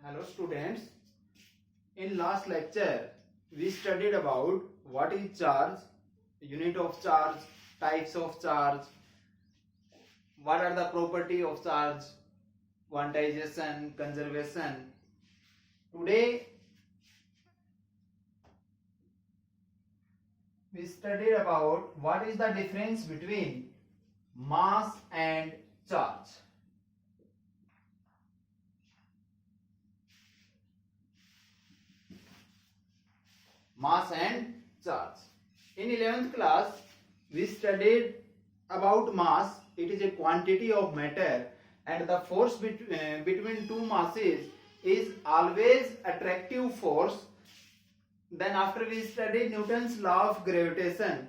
Hello students, in last lecture we studied about what is charge, unit of charge, types of charge, what are the property of charge, quantization, conservation. Today we studied about what is the difference between mass and charge. Mass and charge. In 11th class, we studied about mass. It is a quantity of matter, and the force between two masses is always attractive force. Then after we studied Newton's law of gravitation.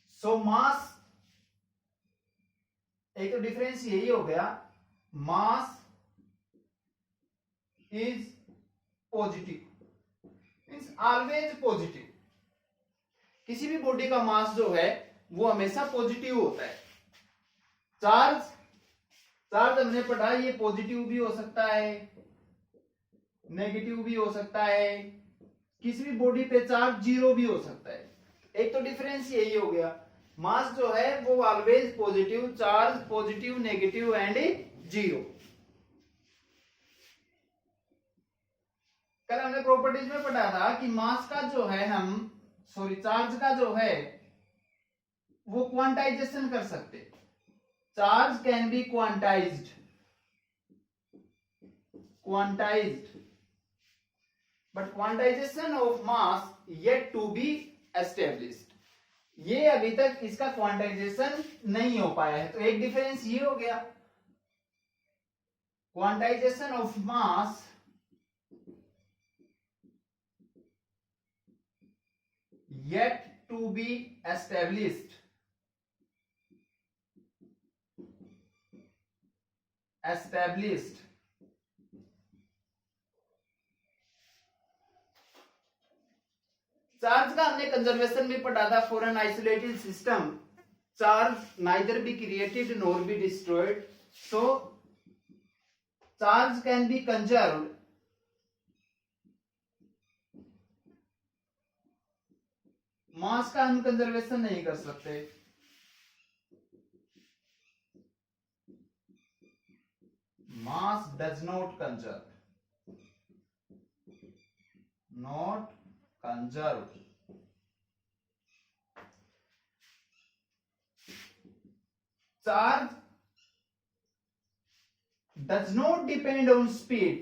So mass, एक तो difference यही हो गया, mass is positive, means always positive. किसी भी body का मास जो है वो हमेशा पॉजिटिव होता है. चार्ज हमने पढ़ा, ये पॉजिटिव भी हो सकता है, नेगेटिव भी हो सकता है, किसी भी बॉडी पे चार्ज जीरो भी हो सकता है. एक तो डिफरेंस यही हो गया, मास जो है वो always positive, charge positive, negative and zero. कल हमने प्रॉपर्टीज में पढ़ा था कि मास का जो है चार्ज का जो है वो क्वांटाइजेशन कर सकते. Charge can be quantized, but quantization of mass yet to be established. ये अभी तक इसका क्वांटाइजेशन नहीं हो पाया है. तो एक डिफरेंस ये हो गया, quantization of mass yet to be established. Charge का हमने कंजर्वेशन में पढ़ा था. For an isolated system, charge neither be created nor be destroyed. So charge can be conserved. Mass का हम कंजर्वेशन नहीं कर सकते. Mass does not conserve, not conserve. Charge does not depend on speed,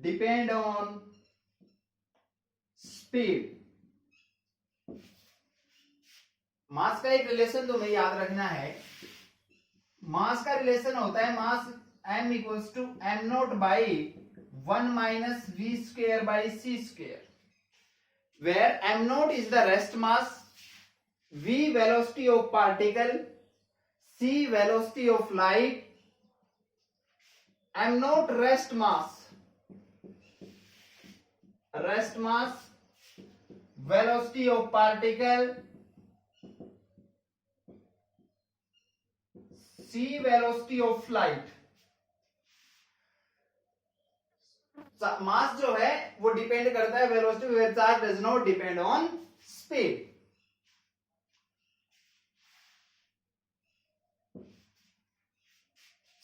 depend on speed. Mass का एक relation तुम्हें याद रखना है. मास का रिलेशन होता है mass m equals to m naught by 1 minus v square by c square, where m naught is the rest mass, v velocity of particle, c velocity of light. m naught rest mass, velocity of particle, c velocity of flight. Mass जो है वो depend करता है velocity, where charge does not depend on speed.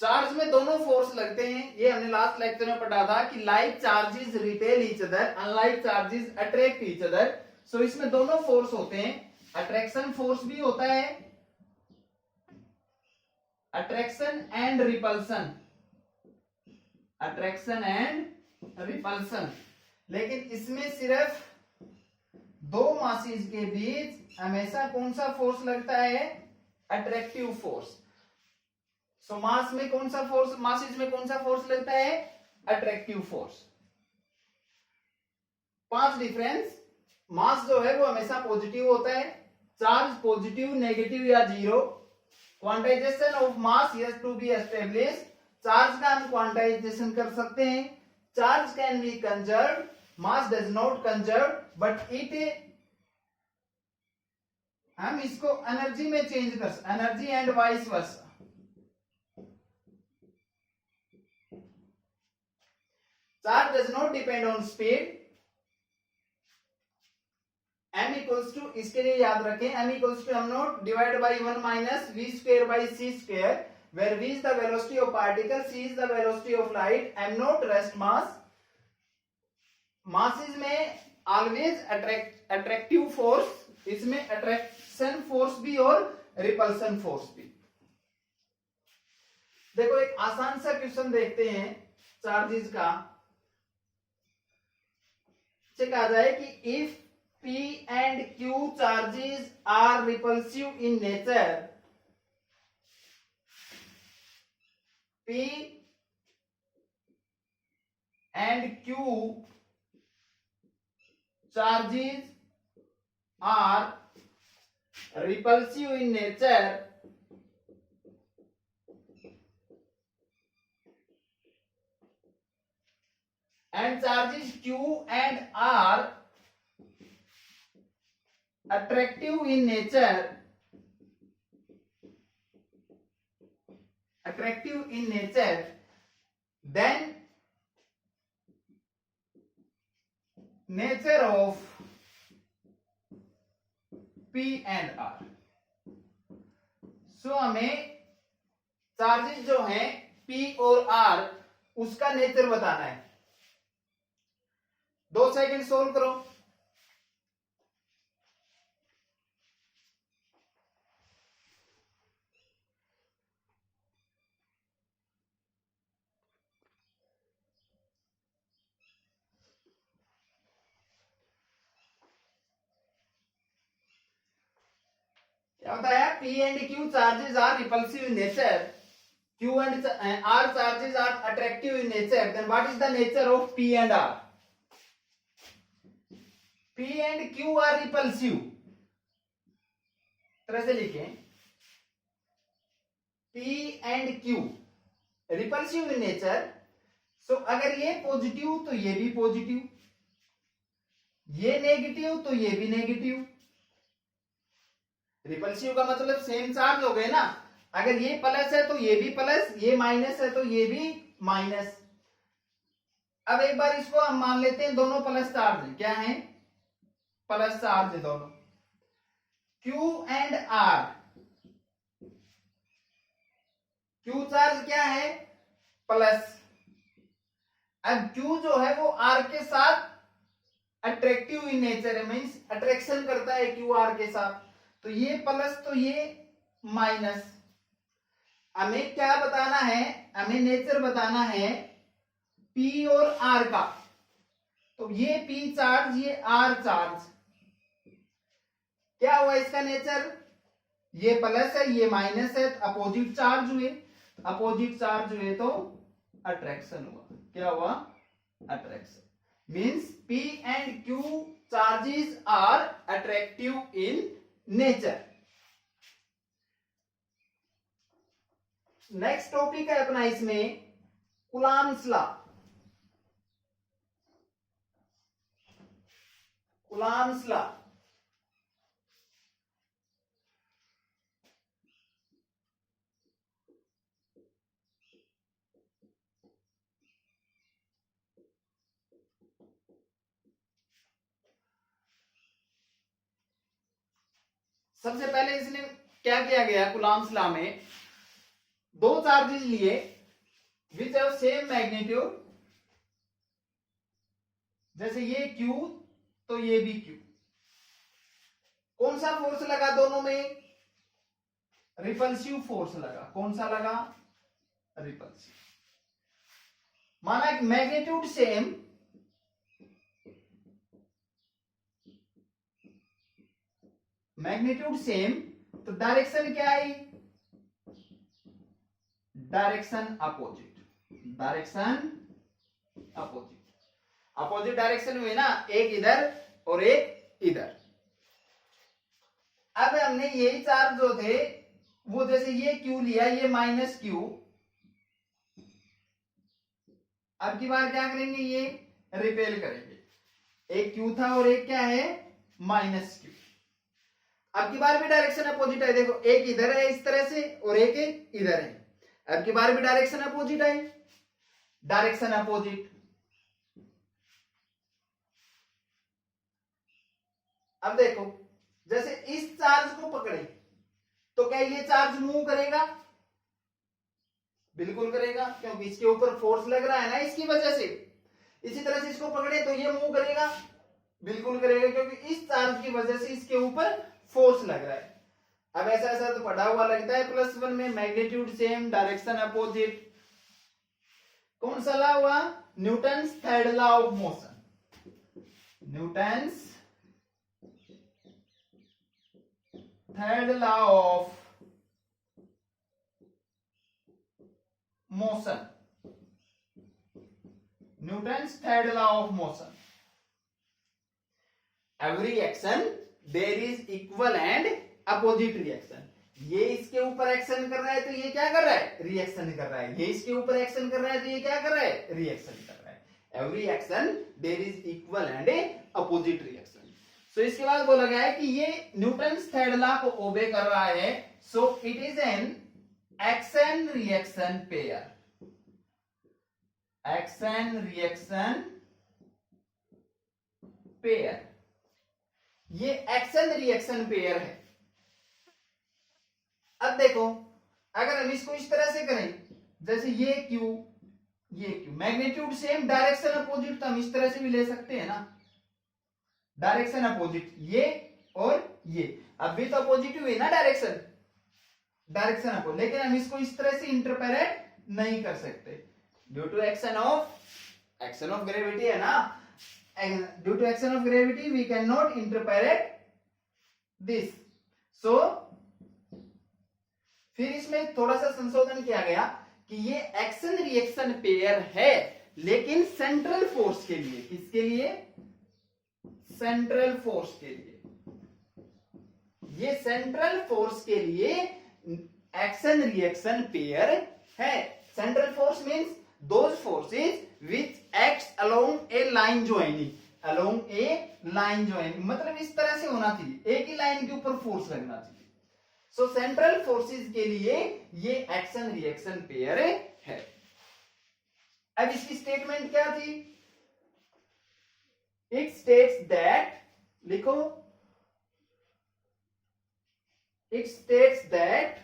Charge में दोनों force लगते हैं. ये हमने लास्ट लेक्चर में पढ़ा था कि like charges repel each other, unlike charges attract each other. So इसमें दोनों फोर्स होते हैं. अट्रैक्शन फोर्स भी होता है, अट्रैक्शन एंड रिपल्सन, लेकिन इसमें सिर्फ दो मासेस के बीच हमेशा कौन सा फोर्स लगता है? Attractive force. सो मास में कौन सा फोर्स, मासेस में कौन सा फोर्स लगता है? Attractive force. 5 डिफरेंस. मास जो है वो हमेशा पॉजिटिव होता है, चार्ज पॉजिटिव, नेगेटिव या zero. Quantization of mass has to be established. Charge का हम क्वांटाइजेशन कर सकते हैं. Charge can be conserved, mass does not conserve, but it हम इसको एनर्जी में चेंज कर सकते, energy and vice versa. Charge does not depend on speed. m equals to, इसके लिए याद रखें m equals to m naught divide by 1 minus v square by c square, where v is the velocity of particle, c is the velocity of light, m naught rest mass. Masses में always attractive force, इसमें attraction force भी और repulsion force भी। देखो एक आसान सा question देखते हैं चार्जेस का। कहा जाए कि if P and Q charges are repulsive in nature, P and Q charges are repulsive in nature, and charges Q and R attractive in nature, then nature of P and R। सो हमें charges जो हैं P और R उसका nature बताना है। 2 second solve करो। क्या बताया? P and Q charges are repulsive in nature, Q and R charges are attractive in nature, then what is the nature of P and R? P and Q are repulsive, तरह से लिखें P and Q repulsive in nature, so अगर ये positive तो ये भी positive, ये negative तो ये भी नेगेटिव। रिपल्सिव का मतलब सेम चार्ज हो गए ना, अगर ये प्लस है तो ये भी प्लस, ये माइनस है तो ये भी माइनस। अब एक बार इसको हम मान लेते हैं दोनों प्लस चार्ज है, क्या है? प्लस चार्ज है दोनों। Q and R, Q charge क्या है? प्लस। अब Q जो है वो R के साथ अट्रैक्टिव इन नेचर है, मींस अट्रैक्शन करता है Q R के साथ, तो ये प्लस तो ये माइनस। हमें क्या बताना है? हमें नेचर बताना है P और R का। तो ये P चार्ज, ये R चार्ज, क्या हुआ इसका नेचर? ये प्लस है, ये माइनस है, अपोजिट चार्ज हुए। अपोजिट चार्ज हुए तो अट्रैक्शन हुआ। क्या हुआ? Attraction. Means P and Q charges are attractive in nature। Next topic है अपना इसमें कूलॉम्स लॉ। कूलॉम्स लॉ सबसे पहले इसने क्या किया गया? कूलॉम्स लॉ में दो चार्जेस लिए विच हैव सेम मैग्नीट्यूड, जैसे ये Q तो ये भी Q। कौन सा फोर्स लगा दोनों में? रिपल्सिव फोर्स लगा। कौन सा लगा? रिपल्सिव। माना मैग्नीट्यूड सेम, मैग्नीट्यूड सेम, तो डायरेक्शन क्या आई? Direction opposite. Direction opposite, opposite direction हुए ना, एक इधर और एक इधर। अब हमने यही चार्ज जो थे वो, जैसे ये Q लिया, ये माइनस Q, अब की बार क्या करेंगे? ये रिपेल करेंगे। एक Q था और एक क्या है? Minus Q। अब की बार भी डायरेक्शन अपोजिट है, देखो एक इधर है इस तरह से और एक इधर है। अब की बार भी डायरेक्शन अपोजिट है, डायरेक्शन अपोजिट। अब देखो, जैसे इस चार्ज को पकड़े तो क्या ये चार्ज मूव करेगा? बिल्कुल करेगा, क्योंकि इसके ऊपर फोर्स लग रहा है ना इसकी वजह से। इसी तरह से इसको पकड़े तो ये मूव करेगा, बिल्कुल करेगा, क्योंकि इस चार्ज की वजह से इसके ऊपर फोर्स लग रहा है। अब ऐसा ऐसा तो पढ़ा हुआ लगता है +1 में, मैग्नीट्यूड सेम, डायरेक्शन अपोजिट। कौन सा लॉ हुआ? Newton's third law of motion. Newton's third law of motion, Newton's third law of motion. Every action there is equal and opposite reaction. ये इसके ऊपर एक्शन कर रहा है तो ये क्या कर रहा है? रिएक्शन कर रहा है। ये इसके ऊपर एक्शन कर रहा है तो ये क्या कर रहा है? रिएक्शन कर रहा है। Every action there is equal and opposite reaction. So इसके बाद बोला गया है कि ये न्यूटन्स थर्ड लॉ को ओबे कर रहा है, so it is an action reaction pair. Action reaction pair, ये एक्शन रिएक्शन पेयर है। अब देखो, अगर हम इसको इस तरह से करें, जैसे ये Q, magnitude same, direction opposite, तो हम इस तरह से भी ले सकते हैं ना, डायरेक्शन अपोजिट, ये और ये। अब भी तो अपोजिट हुई ना डायरेक्शन, डायरेक्शन अपोजिट, लेकिन हम इसको इस तरह से इंटरप्रेट नहीं कर सकते due to action of gravity है ना। Due to action of gravity we can not interpret this. So फिर इसमें थोड़ा सा संशोधन किया गया कि ये एक्शन रिएक्शन पेयर है, लेकिन सेंट्रल फोर्स के लिए। किसके लिए? सेंट्रल फोर्स के लिए। ये सेंट्रल फोर्स के लिए एक्शन रिएक्शन पेयर है। Central force means those forces which acts along a line joining, along a line joining, मतलब इस तरह से होना चाहिए, एक ही लाइन के ऊपर फोर्स लगना चाहिए। सो सेंट्रल फोर्सेस के लिए ये एक्शन रिएक्शन पेयर है। अब इसकी स्टेटमेंट क्या थी? इट स्टेट्स दैट, लिखो, it states that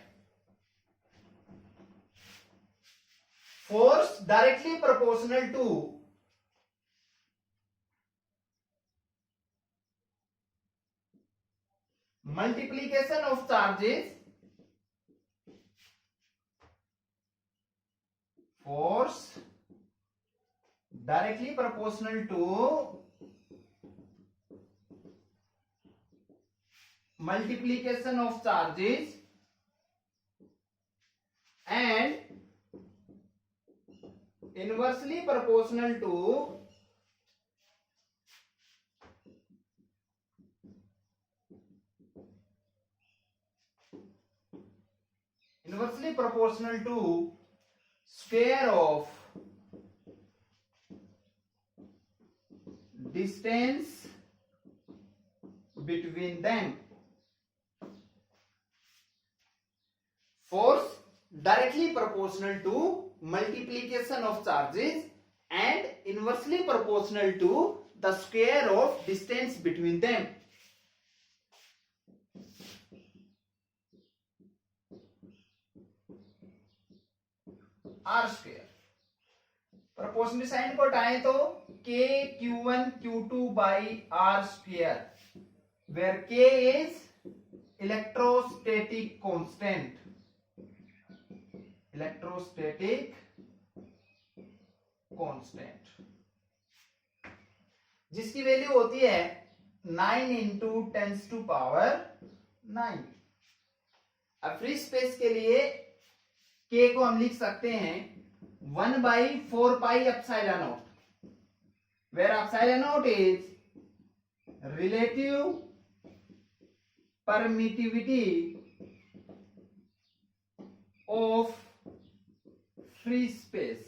force directly proportional to multiplication of charges, force directly proportional to multiplication of charges and inversely proportional to square of distance between them. Force directly proportional to multiplication of charges and inversely proportional to the square of distance between them. R square. Proportional sign को हटाएं तो k q1 q2 by r square, where k is electrostatic constant. Electrostatic constant, जिसकी value होती है 9 into 10 to power 9। अब free space के लिए k को हम लिख सकते हैं 1/4πε0, where ε0 is relative permittivity of free space,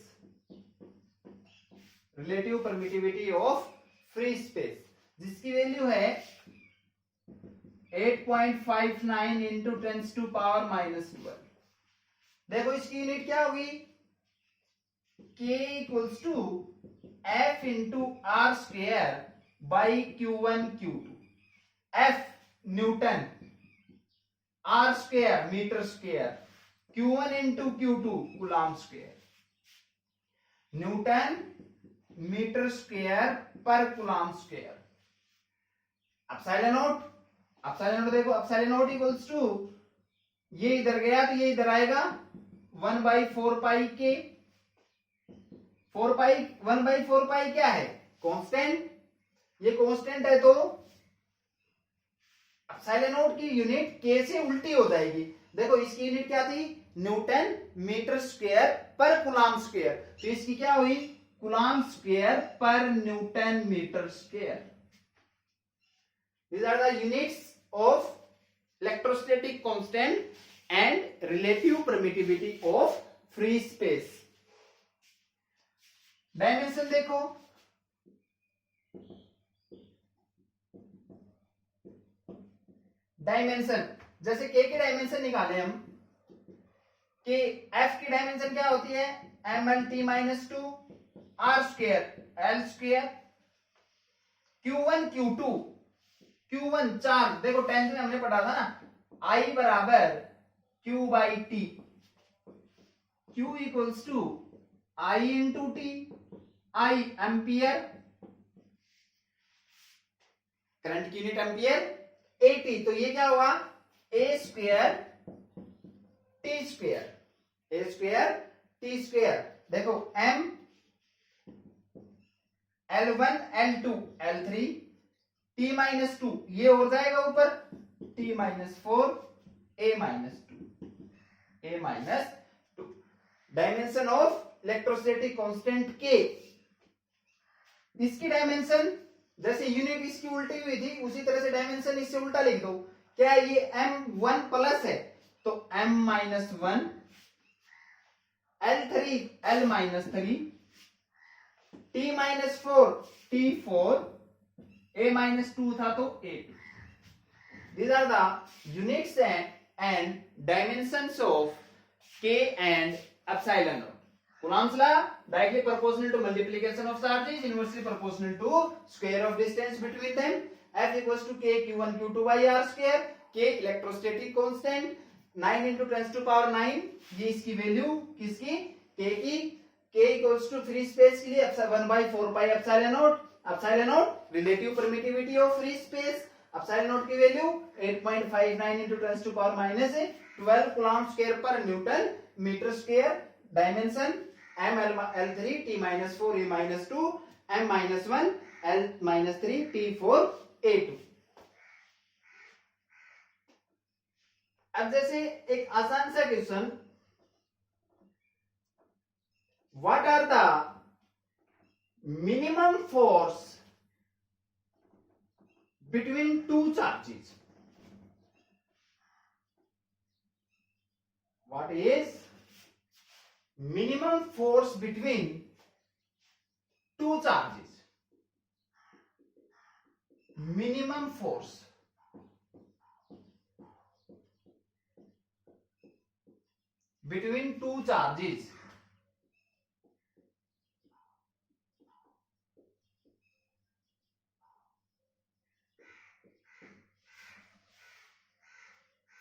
relative permittivity of free space, जिसकी वैल्यू है 8.59 into 10 to power -12। देखो इसकी यूनिट क्या होगी? k equals to f into r square by q1 q2। F newton, R square metre square, Q1 into Q2 coulomb square. Newton metre square पर coulomb square. Epsilon naught देखो, epsilon naught equals to, ये इधर गया तो ये इधर आएगा 1/4 के। 1/4 क्या है? कांस्टेंट। ये कांस्टेंट है तो एप्सिलॉन नोट की यूनिट के से उल्टी हो जाएगी। देखो इसकी यूनिट क्या थी? न्यूटन मीटर स्क्वायर पर कूलॉम स्क्वायर। तो इसकी क्या हुई? कूलॉम स्क्वायर पर newton metre square. These are the units of electrostatic constant and relative permittivity of free space. Dimension देखो, डायमेंशन जैसे के की डायमेंशन निकाले हम, कि एफ की डायमेंशन क्या होती है? mlt - 2 r square l square. Q1 Q1 charge, देखो 10th में हमने पढ़ा था ना, I बराबर Q/T, Q equals to I into T. I ampere, current की यूनिट एम्पियर, AT। तो ये क्या हुआ? A square T square, A square T square. देखो M L1 L2 L3 T-2, ये हो जाएगा ऊपर T-4 A-2। Dimension of electrostatic constant K। इसकी डायमेंशन, जैसे यूनिट इसकी उल्टी हुई थी उसी तरह से डायमेंशन इससे उल्टा लिख दो। क्या ये M1 प्लस है तो M-1, L3 L-3, T-4 T4, A-2 था तो A2। These are the units and dimensions of K and epsilon naught. Coulomb's law, directly proportional to multiplication of charges, inversely proportional to square of distance between them. F equals to K Q1 Q2 by R square. K electrostatic constant 9 into 10⁹ ये इसकी value किसकी? K की। K equals to free space के लिए 1/4 epsilon naught. Epsilon naught relative permittivity of free space. Epsilon naught की value 8.59 into 10⁻12 coulomb square पर newton metre square. Dimension ML3 T-4 A-2 M-1 L-3 T4 A2। अब जैसे एक आसान सा question, what are the minimum force between two charges? What is minimum force between two charges? Minimum force between two charges।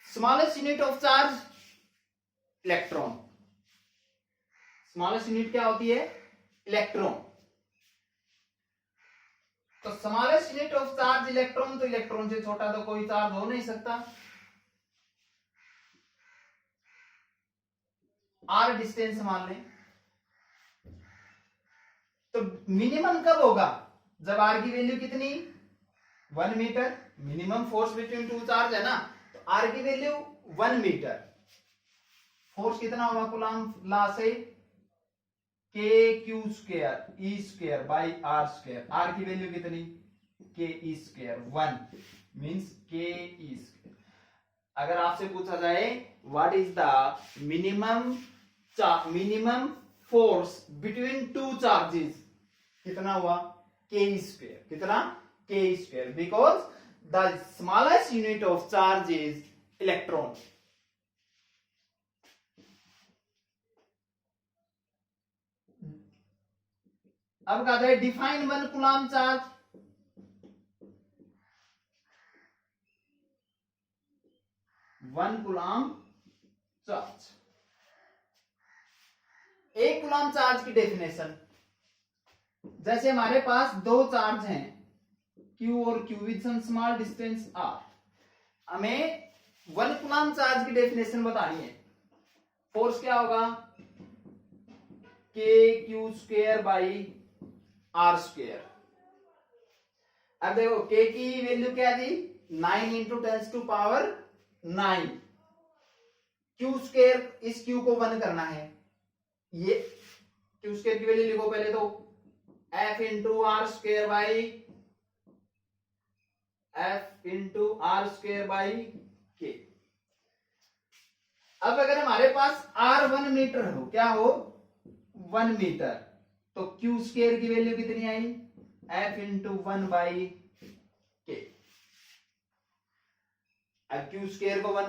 Smallest unit of charge electron. Smallest unit क्या होती है? Electron. तो smallest unit of charge electron, तो electron से छोटा तो कोई charge हो नहीं सकता। आर डिस्टेंस मान लें, तो मिनिमम कब होगा? जब आर की वैल्यू कितनी? 1 मीटर। Minimum force between two charge है ना, तो आर की वैल्यू 1 मीटर। फोर्स कितना होगा कूलॉम लॉ से? K Q square E square by R square. R की वैल्यू कितनी? K E square 1 means K E square. अगर आपसे पूछा जाए what is the minimum force between two charges, कितना हुआ? K E square. कितना? K E square, because the smallest unit of charge is electron. अब कहता है define 1 Coulomb charge. 1 coulomb charge. 1 coulomb charge की डेफिनेशन, जैसे हमारे पास दो चार्ज हैं Q और Q with some small distance R, हमें 1 कूलम्ब चार्ज की डेफिनेशन बतानी है। फोर्स क्या होगा, KQ² बाई R²। अब देखो K की वैल्यू क्या दी, 9 इंटू 10⁻⁹। Q², इस Q को 1 करना है, ये Q² की वैल्यू लिखो पहले तो, F into R² by K। अब अगर हमारे पास R 1 मीटर हो, क्या हो 1 मीटर, तो Q² की वैल्यू कितनी आई, F इंटू 1 बाई K। अब Q² को 1,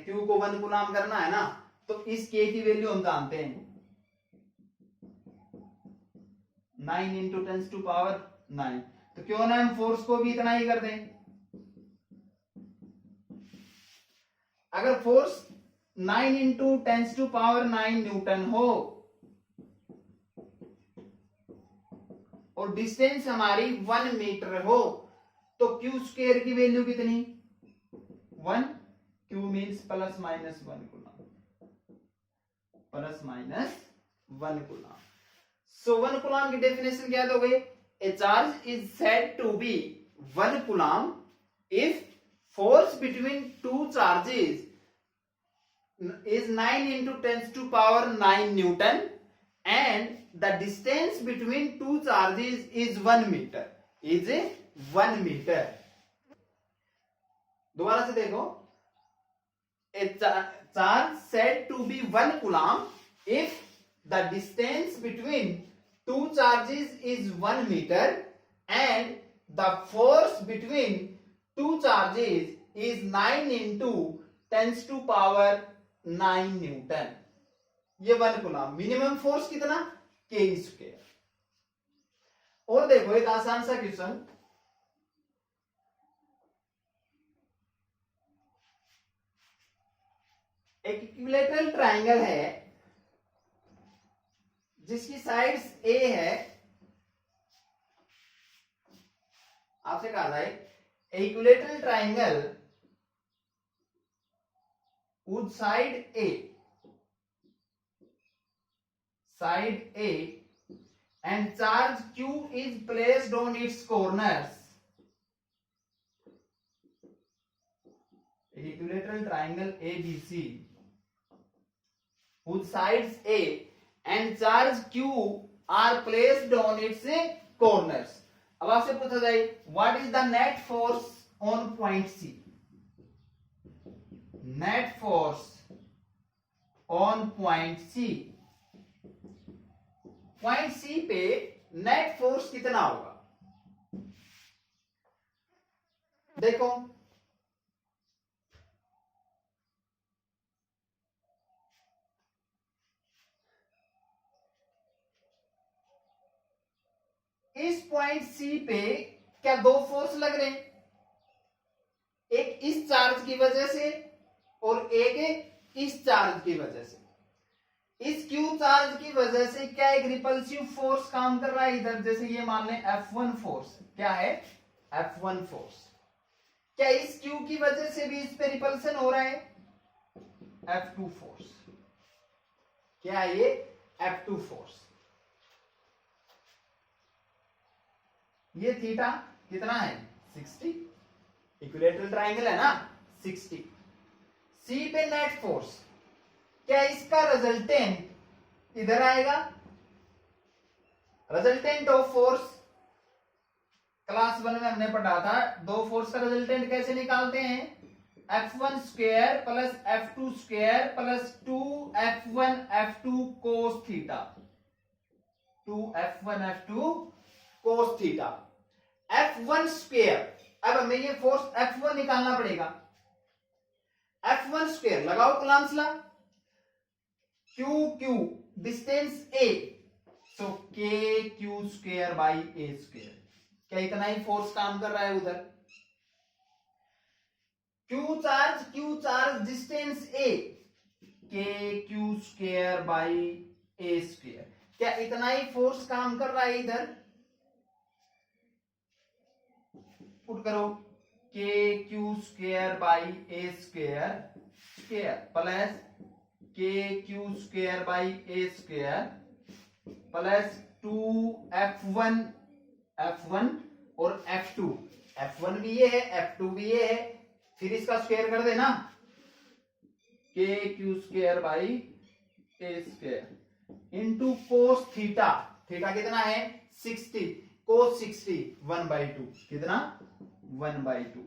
Q को 1 कूलम्ब करना है ना, तो इस K की वैल्यू हम जानते हैं 9 इंटू 10⁻⁹। तो क्यों ना हम फोर्स को भी इतना ही कर दें। अगर फोर्स 9 इंटू 10⁻⁹ न्यूटन हो और डिस्टेंस हमारी 1 मीटर हो, तो Q² की वैल्यू कितनी, 1। Q means plus minus 1 coulomb, plus minus 1 coulomb. So 1 coulomb की डेफिनेशन क्या हो गई, a charge is said to be 1 coulomb if force between two charges is 9 into 10⁻⁹ Newton and the distance between two charges is 1 meter, is 1 meter। दोबारा से देखो, a charge said to be 1 coulomb if the distance between two charges is 1 meter and the force between two charges is 9 into 10⁻⁹ Newton. ये 1 coulomb. Minimum force कितना, K²। और देखो एक आसान सा क्वेश्चन, एक इक्विलैटरल ट्रायंगल है जिसकी साइड्स A है। आपसे कहा जाए equilateral triangle with side A and charge Q is placed on its corners। equilateral triangle ABC whose sides A and charge Q are placed on its corners। अब आपसे पूछा जाए what is the net force on point C। Net force on point C, point C पे net force कितना होगा, देखो इस point C पे क्या दो फोर्स लग रहे हैं, एक इस चार्ज की वजह से और एक इस चार्ज की वजह से। इस Q चार्ज की वजह से क्या एक रिपल्सिव फोर्स काम कर रहा है इधर, जैसे ये मान लें F1 फोर्स, क्या है F1 फोर्स। क्या इस Q की वजह से भी इस पे रिपल्सन हो रहा है, F2 फोर्स। क्या है ये F2 फोर्स। ये थीटा कितना है 60, इक्विलैटरल ट्रायंगल है ना 60। C पे नेट फोर्स, क्या इसका रिजल्टेंट इधर आएगा, रिजल्टेंट ऑफ फोर्स क्लास 1 में हमने पढ़ा था, दो फोर्स का रिजल्टेंट कैसे निकालते हैं, F1² plus F2² plus 2F1 F2 cos theta, 2F1 F2 cos theta. F1², अब हमें ये फोर्स F1 निकालना पड़ेगा, F1² लगाओ Coulomb's law, Q distance A, so KQ² by A²। क्या इतना ही फोर्स काम कर रहा है उधर। Q चार्ज जिस ए, के Q square by A square. क्या इतना ही फोर्स काम कर रहा है इधर? पुट करो, k Q square by A square square plus k Q square by A square plus 2f1 f1 और f2, f1 भी ये है f2 भी ये है, फिर इसका स्क्वायर कर देना, के Q square by A square into cos theta, theta कितना है 60, कोस 60 1/2, कितना 1/2,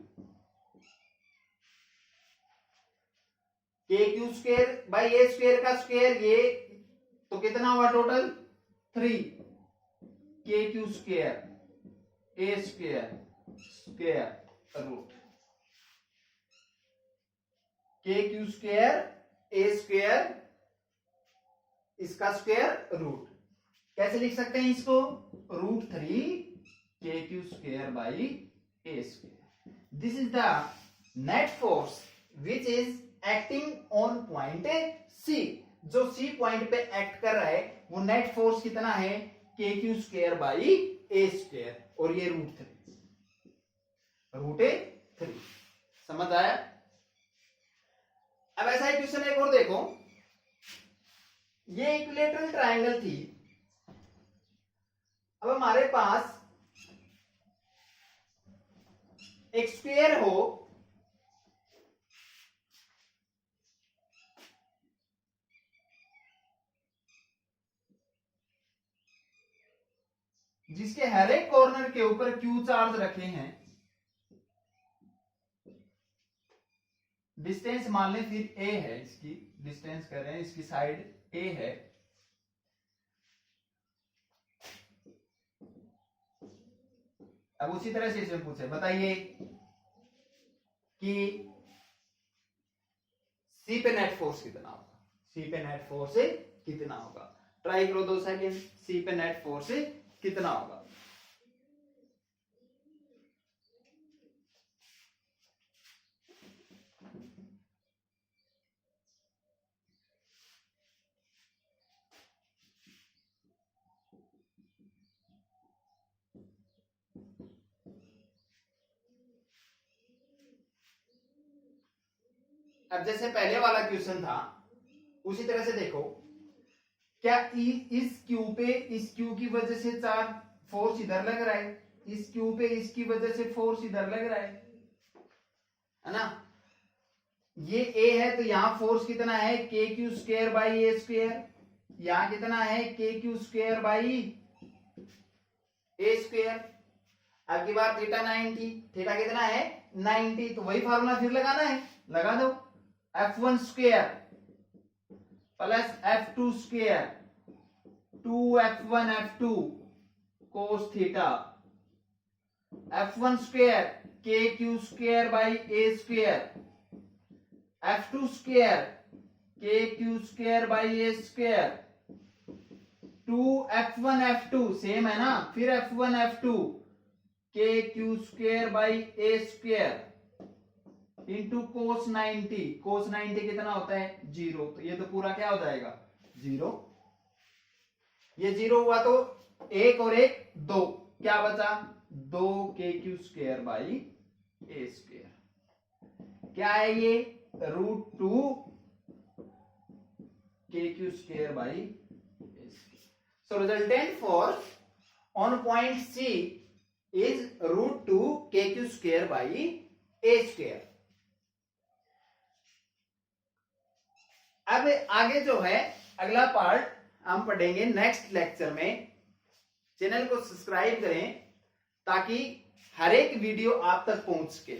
के Q square by A square का स्क्वायर ये, तो कितना हुआ टोटल 3, के क्यू स्क्वायर ए स्क्वायर स्क्वायर रूट, के क्यू स्क्वायर ए स्क्वायर इसका स्क्वायर रूट। कैसे लिख सकते हैं इसको? √3 के Q square by A square. This is the net force which is acting on point C. जो सी पॉइंट पे एक्ट कर रहा है वो नेट फोर्स कितना है? के Q square by A square, और ये √3। समझ आया? अब ऐसा ही क्वेश्चन एक और देखो, ये इक्विलेटरल ट्रायंगल थी, अब हमारे पास एक स्क्वायर हो जिसके हर एक कॉर्नर के ऊपर क्यू चार्ज रखे हैं, डिस्टेंस मान लें फिर ए है, इसकी डिस्टेंस कर रहे हैं, इसकी साइड ए है, अब उसी तरह से इसमें पूछे, बताइए कि सी पे नेट फोर्स कितना होगा? सी पे नेट फोर्स कितना होगा? ट्राई करो 2 सेकेंड, सी पे नेट फोर्स कितना होगा? अब जैसे पहले वाला क्वेश्चन था उसी तरह से देखो, क्या इस क्यू पे इस क्यू की वजह से चार्ज फोर्स इधर लग रहा है, इस क्यू पे इसकी वजह से फोर्स इधर लग रहा है ना? ये ए है तो यहां फोर्स कितना है? के Q square by A square. यहां कितना है? के Q square by A square. अब की बार थीटा 90, थीटा कितना है 90, तो वही फार्मूला फिर लगाना है, लगा दो, f1 square plus f2 square 2f1 f2 cos theta, f1 square k Q square by A square, f2 square k Q square by A square, 2f1 f2 same है ना, फिर f1 f2 k Q square by A square into cos 90, cos 90 कितना होता है 0, तो ये तो पूरा क्या हो जाएगा 0, ये 0 हुआ तो 1 और 1 2, क्या बचा 2 K Q square by A square. क्या है ये? √2 K Q square by A square. So resultant force on point C is √2 K Q square by A square. अब आगे जो है अगला पार्ट हम पढ़ेंगे नेक्स्ट लेक्चर में। चैनल को सब्सक्राइब करें ताकि हर एक वीडियो आप तक पहुंच सके।